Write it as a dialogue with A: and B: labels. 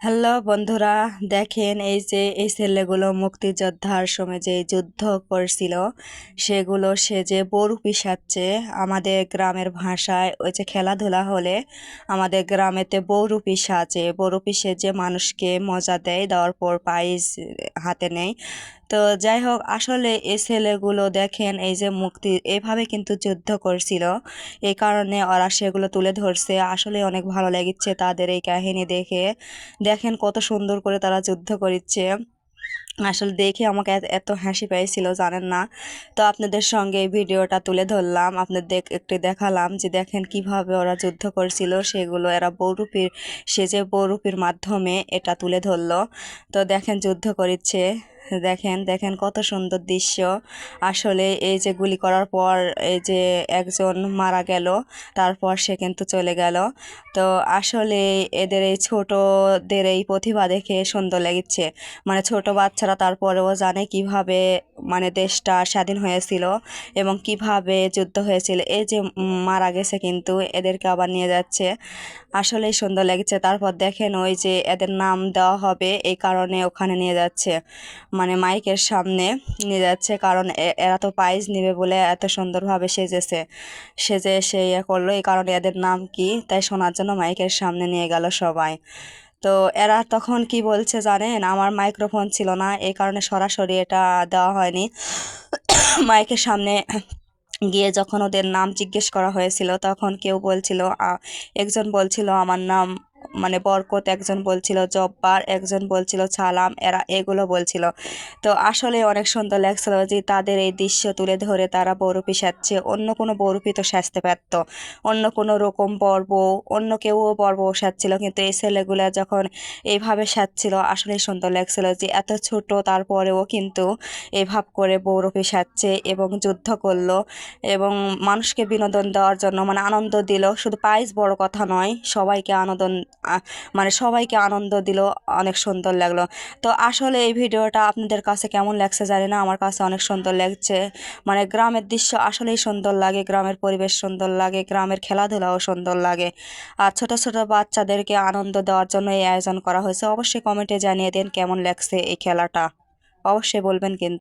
A: Hello বন্ধুরা, দেখেন এই যে এই ছেলেগুলো মুক্তিযোদ্ধার সময় যে যুদ্ধ করছিল সেগুলো সে যে বরুপি সাজছে। আমাদের গ্রামের ভাষায় ওই যে খেলাধুলা হলে আমাদের গ্রামেতে বরুপি সাজে, বরুপি সেজে মানুষকে মজা দেয়, দেওয়ার পর প্রাইজ হাতে নেয়। তো যাই হোক, আসলে এই ছেলেগুলো দেখেন এই যে মুক্তি এভাবে কিন্তু যুদ্ধ করছিল, এই কারণে ওরা সেগুলো তুলে ধরছে। আসলে অনেক ভালো লেগেছে তাদের এই কাহিনী দেখে। দেখেন কত সুন্দর করে তারা যুদ্ধ করিচ্ছে। আসলে দেখে আমাকে এত হাসি পেয়েছিল জানেন না। তো আপনাদের সঙ্গে এই ভিডিওটা তুলে ধরলাম, আপনাদের একটু দেখালাম যে দেখেন কিভাবে ওরা যুদ্ধ করছিল, সেগুলো এরা বহুরূপীর সেজে বহুরূপীর মাধ্যমে এটা তুলে ধরলো। তো দেখেন যুদ্ধ করিচ্ছে, দেখেন দেখেন কত সুন্দর দৃশ্য। আসলে এই যে গুলি করার পর এই যে একজন মারা গেল, তারপর সে কিন্তু চলে গেল। তো আসলে এদের এই ছোটদের এই প্রতিভা দেখে সুন্দর লেগেছে। মানে ছোট বাচ্চারা তারপরেও জানে কিভাবে মানে দেশটা স্বাধীন হয়েছিল এবং কিভাবে যুদ্ধ হয়েছিল। এই যে মারা গেছে কিন্তু এদেরকে আবার নিয়ে যাচ্ছে, আসলেই সুন্দর লেগেছে। তারপর দেখেন ওই যে এদের নাম দেওয়া হবে এই কারণে ওখানে নিয়ে যাচ্ছে, মানে মাইকের সামনে নিয়ে যাচ্ছে, কারণ এরা তো প্রাইজ নেবে বলে এত সুন্দরভাবে সেজেছে, সেজে সে ইয়ে করলো, এই কারণে এদের নাম কি তাই শোনার জন্য মাইকের সামনে নিয়ে গেল সবাই। তো এরা তখন কি বলছে জানেন, আমার মাইক্রোফোন ছিল না এই কারণে সরাসরি এটা দেওয়া হয়নি। মাইকের সামনে গিয়ে যখন ওদের নাম জিজ্ঞেস করা হয়েছিল তখন কেউ বলছিল একজন বলছিল আমার নাম মানে বরকত, একজন বলছিল জব্বার, একজন বলছিল সালাম, এরা এগুলো বলছিল। তো আসলে অনেক সুন্দর লাগছিল যে তাদের এই দৃশ্য তুলে ধরে তারা বরফি সাজছে। অন্য কোনো বরফি তো সাজতে পারত, অন্য কোনো রকম পর্ব অন্য কেউও পর্ব সাজছিল, কিন্তু এই ছেলেগুলা যখন এইভাবে সাজছিল আসলেই সুন্দর লাগছিল যে এত ছোট তারপরেও কিন্তু এভাব করে বরফি সাজছে এবং যুদ্ধ করলো এবং মানুষকে বিনোদন দেওয়ার জন্য মানে আনন্দ দিল। শুধু প্রাইজ বড় কথা নয়, সবাইকে মানে সবাইকে আনন্দ দিল, অনেক সুন্দর লাগলো। তো আসলে এই ভিডিওটা আপনাদের কাছে কেমন লাগছে জানি না, আমার কাছে অনেক সুন্দর লাগছে। মানে গ্রামের দৃশ্য আসলেই সুন্দর লাগে, গ্রামের পরিবেশ সুন্দর লাগে, গ্রামের খেলাধুলাও সুন্দর লাগে। আর ছোট ছোট বাচ্চাদেরকে আনন্দ দেওয়ার জন্য এই আয়োজন করা হয়েছে। অবশ্যই কমেন্টে জানিয়ে দিন কেমন লাগছে এই খেলাটা, অবশ্যই বলবেন কিন্তু।